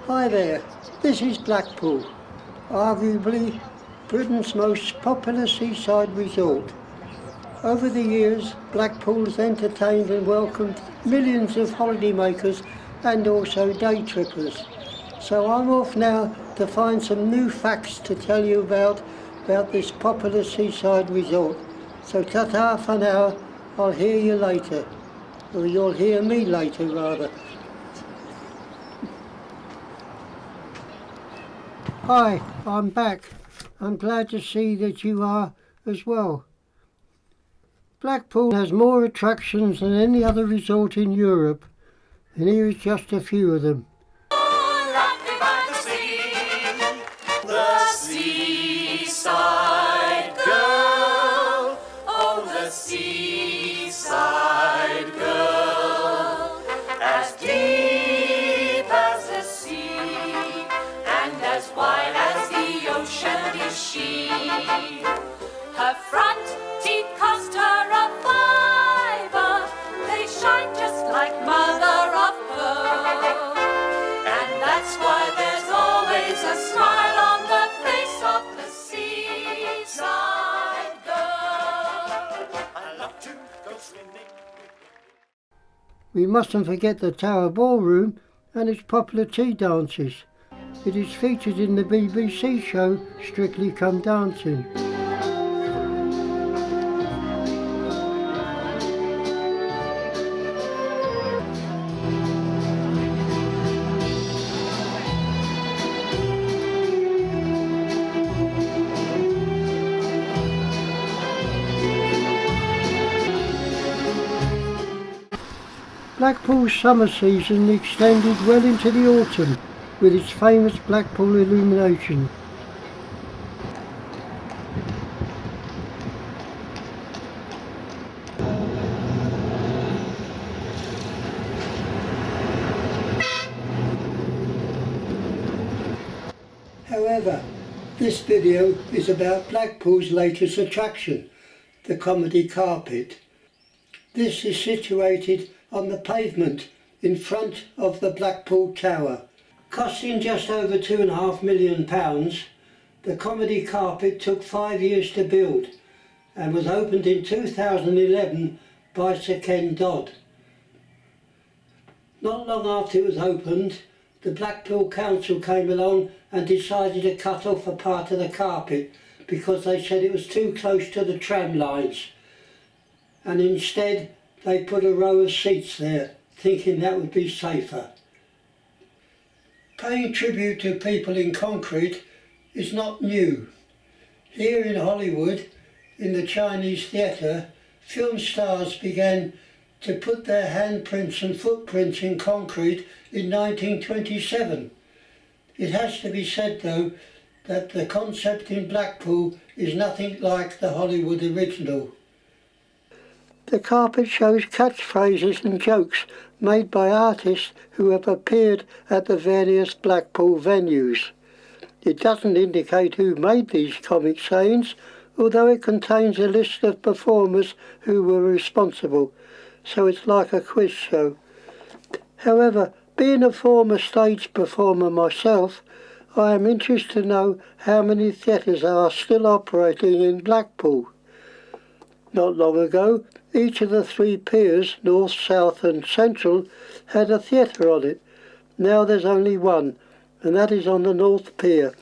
Hi there, this is Blackpool, arguably Britain's most popular seaside resort. Over the years, Blackpool's entertained and welcomed millions of holidaymakers and also day trippers. So I'm off now to find some new facts to tell you about this popular seaside resort. So ta-ta for now, I'll hear you later. Or you'll hear me later rather. Hi, I'm back. I'm glad to see that you are as well. Blackpool has more attractions than any other resort in Europe, and here is just a few of them. The seaside girl, oh the seaside girl, as deep as the sea, and as wide as the ocean is she. Her front teeth cost her a fiver, they shine just like mother of pearl, and that's why there's always a smile on the face of the seaside girl. I love to go swimming. We mustn't forget the Tower Ballroom and its popular tea dances. It is featured in the BBC show Strictly Come Dancing. Blackpool's summer season extended well into the autumn with its famous Blackpool illumination. However, this video is about Blackpool's latest attraction, the Comedy Carpet. This is situated on the pavement in front of the Blackpool Tower. Costing just over £2.5 million, the Comedy Carpet took 5 years to build and was opened in 2011 by Sir Ken Dodd. Not long after it was opened, the Blackpool Council came along and decided to cut off a part of the carpet because they said it was too close to the tram lines, and instead they put a row of seats there, thinking that would be safer. Paying tribute to people in concrete is not new. Here in Hollywood, in the Chinese theatre, film stars began to put their handprints and footprints in concrete in 1927. It has to be said though that the concept in Blackpool is nothing like the Hollywood original. The carpet shows catchphrases and jokes made by artists who have appeared at the various Blackpool venues. It doesn't indicate who made these comic sayings, although it contains a list of performers who were responsible, so it's like a quiz show. However, being a former stage performer myself, I am interested to know how many theatres are still operating in Blackpool. Not long ago, each of the three piers, North, South and Central, had a theatre on it. Now there's only one, and that is on the North Pier.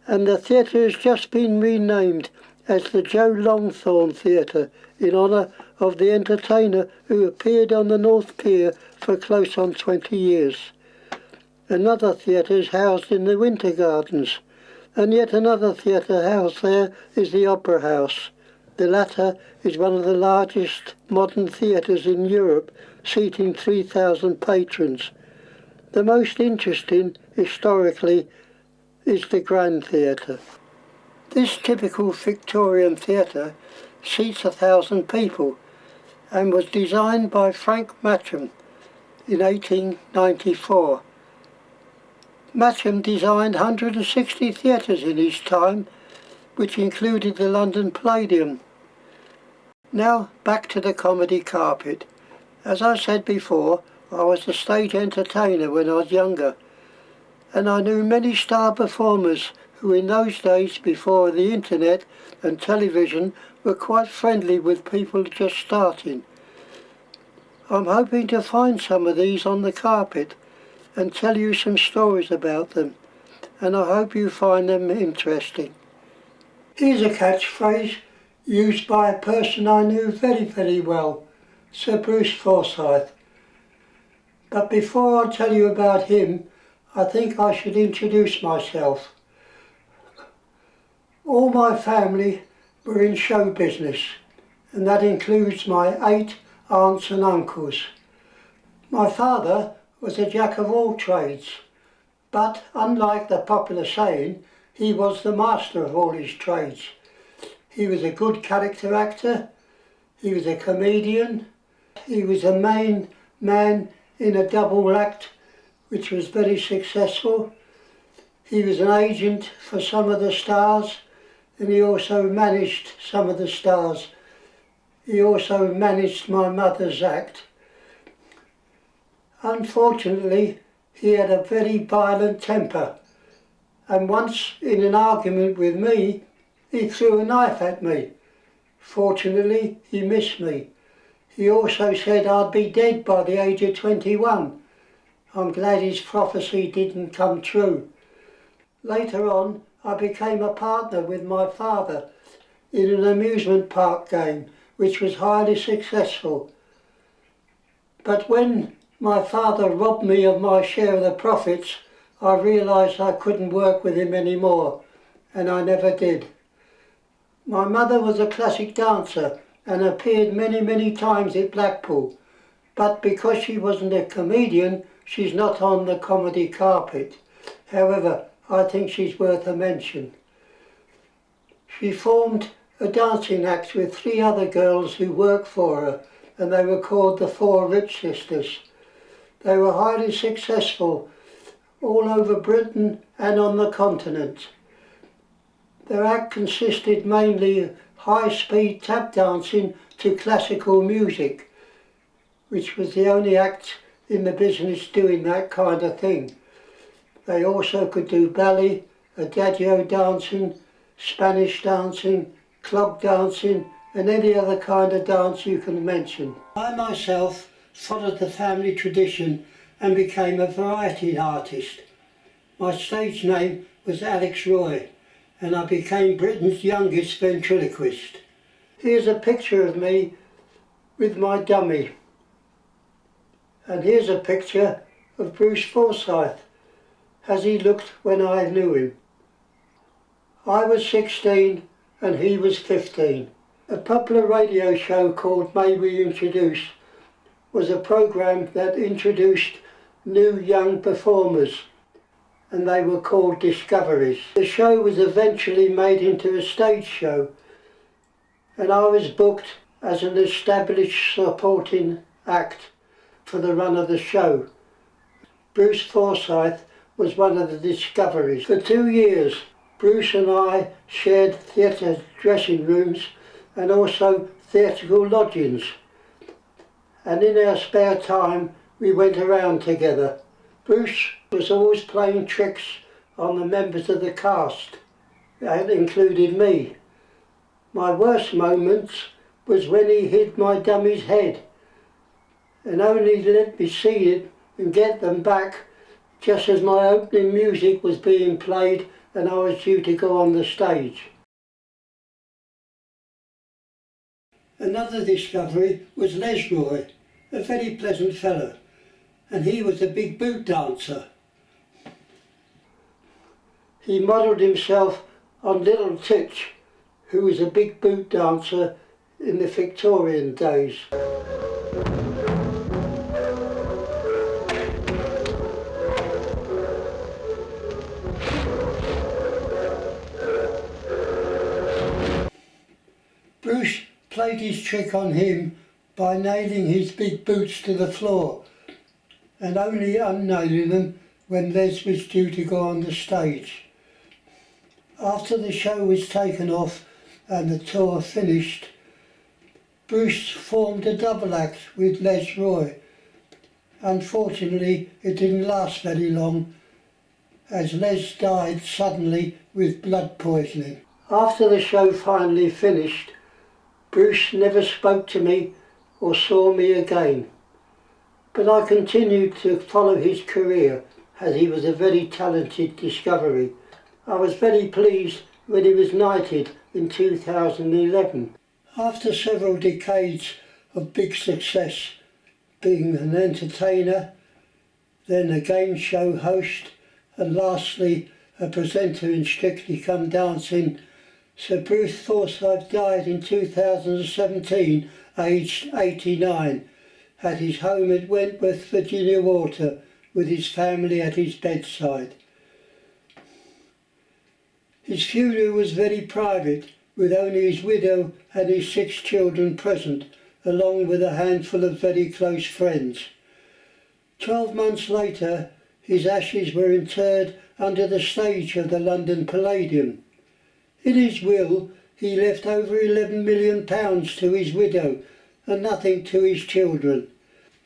And the theatre has just been renamed as the Joe Longthorne Theatre in honour of the entertainer who appeared on the North Pier for close on 20 years. Another theatre is housed in the Winter Gardens, and yet another theatre housed there is the Opera House. The latter is one of the largest modern theatres in Europe, seating 3,000 patrons. The most interesting, historically, is the Grand Theatre. This typical Victorian theatre seats 1,000 people and was designed by Frank Matcham in 1894. Matcham designed 160 theatres in his time, which included the London Palladium. Now back to the Comedy Carpet. As I said before, I was a stage entertainer when I was younger. and I knew many star performers who in those days before the internet and television were quite friendly with people just starting. I'm hoping to find some of these on the carpet and tell you some stories about them, and I hope you find them interesting. Here's a catchphrase used by a person I knew very, very well, Sir Bruce Forsyth. But before I tell you about him, I think I should introduce myself. All my family were in show business, and that includes my 8 aunts and uncles. My father was a jack of all trades, but unlike the popular saying, he was the master of all his trades. He was a good character actor, he was a comedian, he was a main man in a double act which was very successful. He was an agent for some of the stars, and he also managed some of the stars. He also managed my mother's act. Unfortunately, he had a very violent temper, and once in an argument with me, he threw a knife at me. Fortunately, he missed me. He also said I'd be dead by the age of 21. I'm glad his prophecy didn't come true. Later on, I became a partner with my father in an amusement park game, which was highly successful. But when my father robbed me of my share of the profits, I realised I couldn't work with him anymore, and I never did. My mother was a classic dancer and appeared many, many times at Blackpool, but because she wasn't a comedian, she's not on the comedy carpet. However, I think she's worth a mention. She formed a dancing act with 3 other girls who worked for her, and they were called the 4 Rich Sisters. They were highly successful all over Britain and on the continent. Their act consisted mainly of high-speed tap dancing to classical music, which was the only act in the business doing that kind of thing. They also could do ballet, adagio dancing, Spanish dancing, clog dancing, and any other kind of dance you can mention. I myself followed the family tradition and became a variety artist. My stage name was Alex Roy, and I became Britain's youngest ventriloquist. Here's a picture of me with my dummy. And here's a picture of Bruce Forsyth, as he looked when I knew him. I was 16 and he was 15. A popular radio show called May We Introduce was a programme that introduced new young performers, and they were called Discoveries. The show was eventually made into a stage show, and I was booked as an established supporting act for the run of the show. Bruce Forsyth was one of the Discoveries. For 2 years, Bruce and I shared theatre dressing rooms and also theatrical lodgings. And in our spare time, we went around together. Bruce was always playing tricks on the members of the cast. That included me. My worst moments was when he hid my dummy's head and only let me see it and get them back just as my opening music was being played and I was due to go on the stage. Another discovery was Les Roy, a very pleasant fellow, and he was a big boot dancer. He modelled himself on Little Titch, who was a big boot dancer in the Victorian days. Bruce played his trick on him by nailing his big boots to the floor and only unnailing them when Les was due to go on the stage. After the show was taken off and the tour finished, Bruce formed a double act with Les Roy. Unfortunately, it didn't last very long, as Les died suddenly with blood poisoning. After the show finally finished, Bruce never spoke to me or saw me again. But I continued to follow his career as he was a very talented discovery. I was very pleased when he was knighted in 2011. After several decades of big success, being an entertainer, then a game show host, and lastly a presenter in Strictly Come Dancing, Sir Bruce Forsyth died in 2017, aged 89, at his home at Wentworth, Virginia Water, with his family at his bedside. His funeral was very private, with only his widow and his 6 children present, along with a handful of very close friends. 12 months later, his ashes were interred under the stage of the London Palladium. In his will, he left over £11 million to his widow and nothing to his children.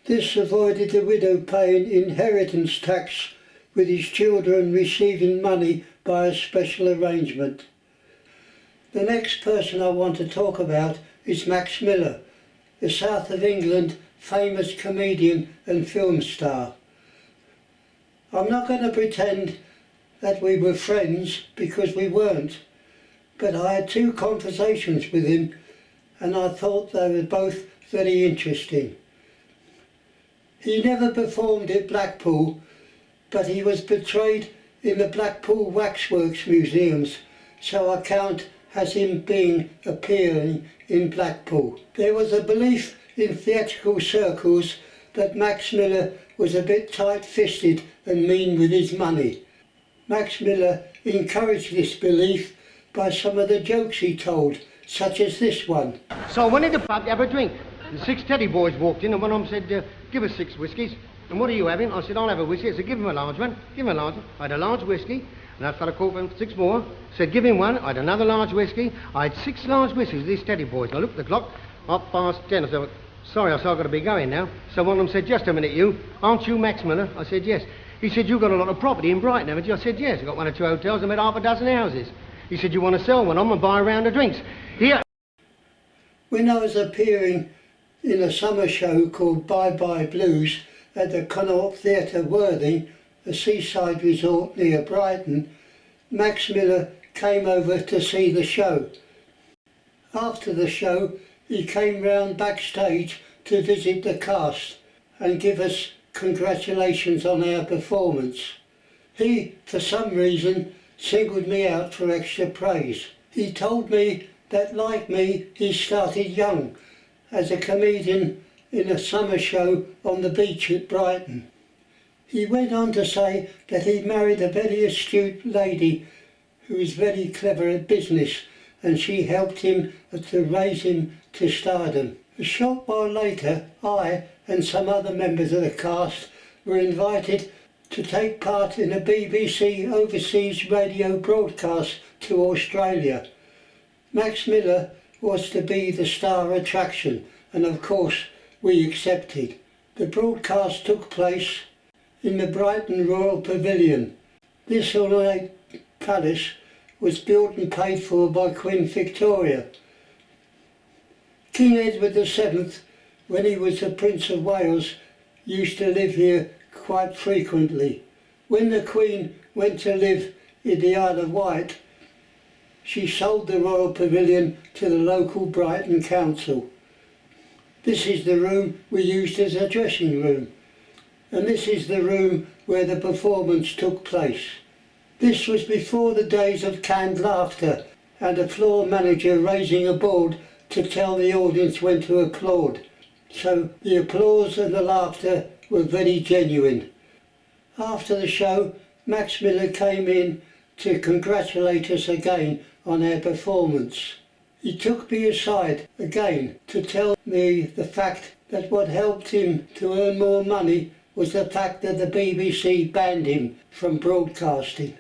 This avoided the widow paying inheritance tax, with his children receiving money by a special arrangement. The next person I want to talk about is Max Miller, the South of England famous comedian and film star. I'm not going to pretend that we were friends, because we weren't, but I had 2 conversations with him and I thought they were both very interesting. He never performed at Blackpool, but he was portrayed in the Blackpool Waxworks Museums, so I count as him appearing in Blackpool. There was a belief in theatrical circles that Max Miller was a bit tight-fisted and mean with his money. Max Miller encouraged this belief by some of the jokes he told, such as this one. So I went into the pub to have a drink. The 6 teddy boys walked in and one of them said, give us 6 whiskies. And what are you having? I said, I'll have a whiskey. I said, give him a large one. Give him a large one. I had a large whiskey, and that fella called for 6 more. Said, give him one. I had another large whiskey. I had 6 large whiskies, these teddy boys. And I looked at the clock, 10:30. I said, sorry, I said, I've got to be going now. So one of them said, just a minute, you. Aren't you Max Miller? I said, yes. He said, you've got a lot of property in Brighton, haven't you? I said, yes. I've got 1 or 2 hotels. I made half a dozen houses. He said, you want to sell one? I'm going to buy a round of drinks. Here. When I was appearing in a summer show called Bye Bye Blues at the Connaught Theatre, Worthing, a seaside resort near Brighton, Max Miller came over to see the show. After the show, he came round backstage to visit the cast and give us congratulations on our performance. He, for some reason, singled me out for extra praise. He told me that, like me, he started young as a comedian in a summer show on the beach at Brighton. He went on to say that he married a very astute lady who was very clever at business, and she helped him to raise him to stardom. A short while later, I and some other members of the cast were invited to take part in a BBC overseas radio broadcast to Australia. Max Miller was to be the star attraction, and of course we accepted. The broadcast took place in the Brighton Royal Pavilion. This ornate palace was built and paid for by Queen Victoria. King Edward VII, when he was the Prince of Wales, used to live here quite frequently. When the Queen went to live in the Isle of Wight, she sold the Royal Pavilion to the local Brighton Council. This is the room we used as a dressing room, and this is the room where the performance took place. This was before the days of canned laughter and a floor manager raising a board to tell the audience when to applaud. So the applause and the laughter were very genuine. After the show, Max Miller came in to congratulate us again on our performance. He took me aside again to tell me the fact that what helped him to earn more money was the fact that the BBC banned him from broadcasting.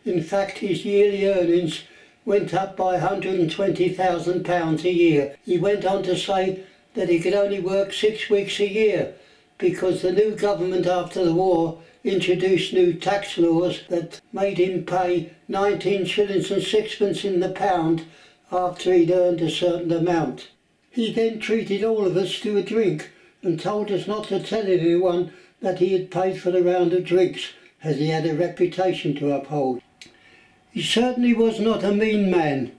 In fact, his yearly earnings went up by £120,000 a year. He went on to say that he could only work 6 weeks a year because the new government after the war introduced new tax laws that made him pay 19 shillings and sixpence in the pound after he'd earned a certain amount. He then treated all of us to a drink and told us not to tell anyone that he had paid for the round of drinks, as he had a reputation to uphold. He certainly was not a mean man.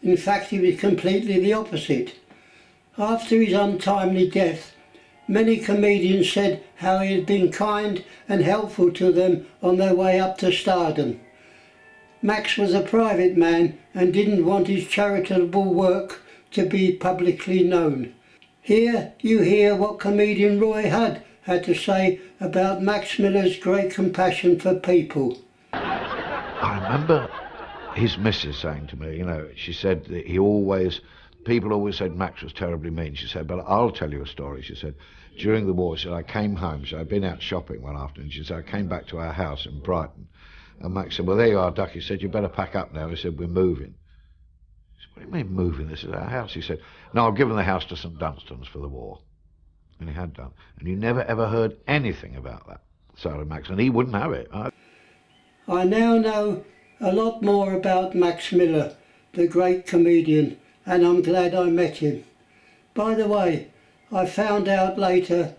In fact, he was completely the opposite. After his untimely death, many comedians said how he had been kind and helpful to them on their way up to stardom. Max was a private man and didn't want his charitable work to be publicly known. Here you hear what comedian Roy Hudd had to say about Max Miller's great compassion for people. I remember his missus saying to me, you know, she said that people always said Max was terribly mean. She said, but I'll tell you a story. She said, during the war, she said, I came home. She said, I'd been out shopping one afternoon. She said, I came back to our house in Brighton. And Max said, well, there you are, Duck. He said, you better pack up now. He said, we're moving. She said, what do you mean moving? This is our house. He said, no, I've given the house to St Dunstan's for the war. And he had done. And you never ever heard anything about that side of Max. And he wouldn't have it. I now know a lot more about Max Miller, the great comedian, and I'm glad I met him. By the way, I found out later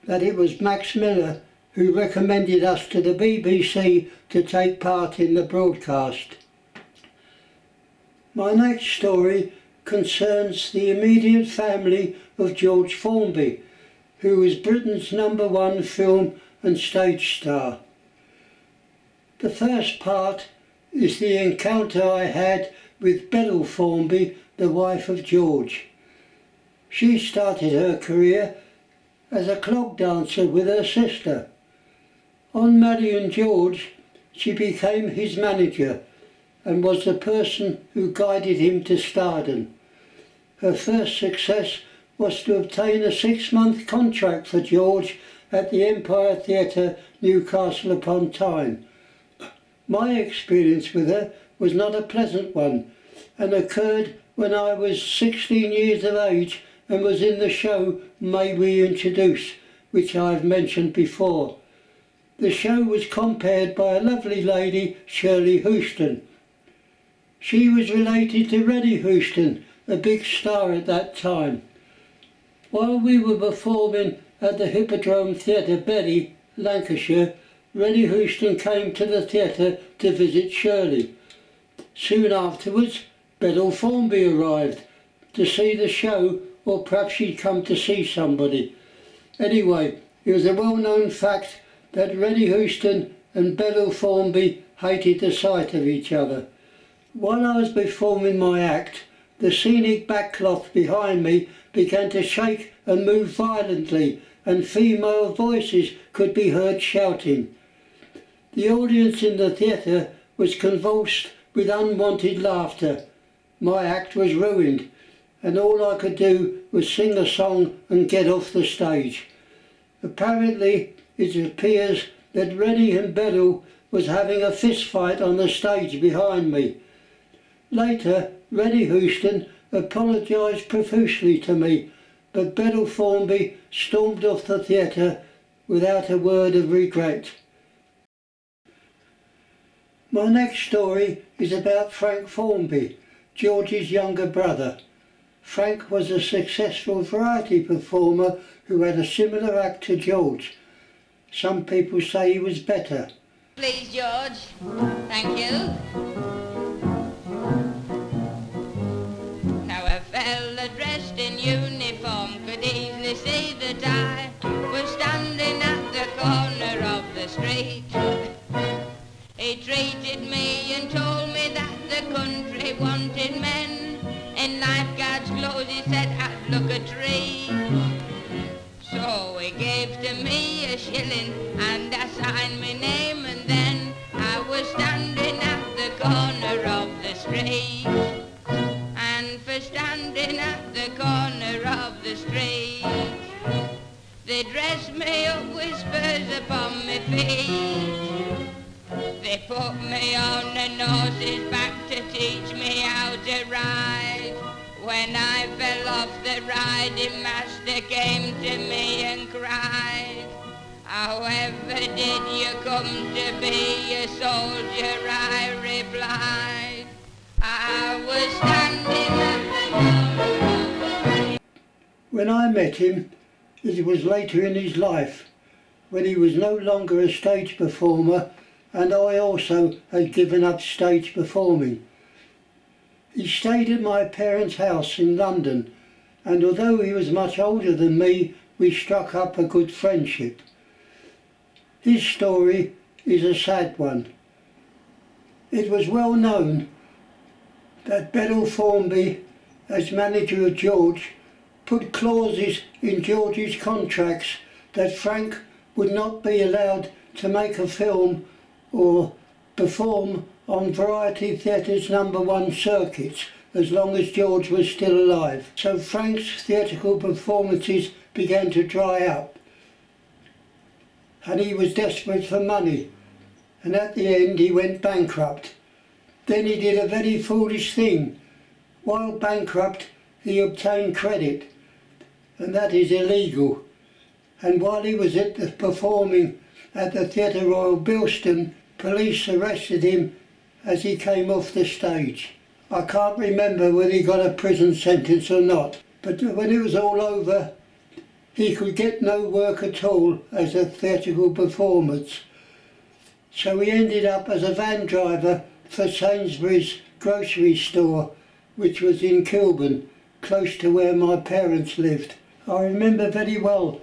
that it was Max Miller who recommended us to the BBC to take part in the broadcast. My next story concerns the immediate family of George Formby, who was Britain's #1 film and stage star. The first part is the encounter I had with Beryl Formby, the wife of George. She started her career as a clog dancer with her sister. On marrying George, she became his manager and was the person who guided him to stardom. Her first success was to obtain a 6-month contract for George at the Empire Theatre, Newcastle upon Tyne. My experience with her was not a pleasant one and occurred when I was 16 years of age and was in the show May We Introduce, which I have mentioned before. The show was compared by a lovely lady, Shirley Houston. She was related to Rennie Houston, a big star at that time. While we were performing at the Hippodrome Theatre, Bury, Lancashire, Rennie Houston came to the theatre to visit Shirley. Soon afterwards, Beryl Formby arrived to see the show, or perhaps she'd come to see somebody. Anyway, it was a well-known fact that Rennie Houston and Beryl Formby hated the sight of each other. While I was performing my act, the scenic backcloth behind me began to shake and move violently, and female voices could be heard shouting. The audience in the theatre was convulsed with unwanted laughter. My act was ruined, and all I could do was sing a song and get off the stage. Apparently, it appears that Rennie and Beryl was having a fist fight on the stage behind me. Later, Rennie Houston apologised profusely to me, but Beryl Formby stormed off the theatre without a word of regret. My next story is about Frank Formby, George's younger brother. Frank was a successful variety performer who had a similar act to George. Some people say he was better. Please, George. Thank you. Now a fella dressed in uniform could easily see that I was standing at the corner of the street. He treated me and told me that the country wanted men in lifeguard's clothes. He said I'd look a treat. So he gave to me a shilling and I signed my name, and then I was standing at the corner of the street. And for standing at the corner of the street, they dressed me up with spurs upon my feet. They put me on a horse's back to teach me how to ride. When I fell off the riding master came to me and cried, However did you come to be a soldier, I replied. I was standing at the... When I met him, it was later in his life, when he was no longer a stage performer, and I also had given up stage performing. He stayed at my parents' house in London, and although he was much older than me, we struck up a good friendship. His story is a sad one. It was well known that Beryl Formby, as manager of George, put clauses in George's contracts that Frank would not be allowed to make a film or perform on Variety Theatre's #1 circuits as long as George was still alive. So Frank's theatrical performances began to dry up, and he was desperate for money, and at the end he went bankrupt. Then he did a very foolish thing. While bankrupt, he obtained credit, and that is illegal. And while he was performing at the Theatre Royal Bilston, police arrested him as he came off the stage. I can't remember whether he got a prison sentence or not, but when it was all over, he could get no work at all as a theatrical performer. So he ended up as a van driver for Sainsbury's grocery store, which was in Kilburn, close to where my parents lived. I remember very well,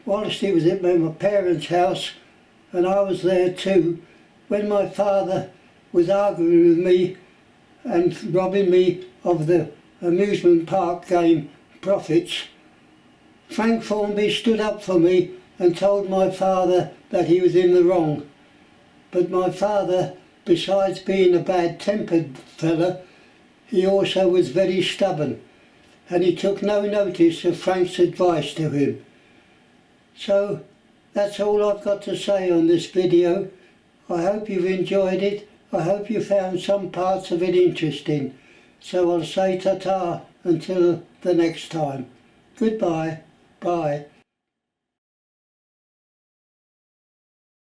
whilst he was at my parents' house, and I was there too, when my father was arguing with me and robbing me of the amusement park game profits, Frank Formby stood up for me and told my father that he was in the wrong. But my father, besides being a bad-tempered fella, he also was very stubborn, and he took no notice of Frank's advice to him. So that's all I've got to say on this video. I hope you've enjoyed it. I hope you found some parts of it interesting. So I'll say ta-ta until the next time. Goodbye. Bye.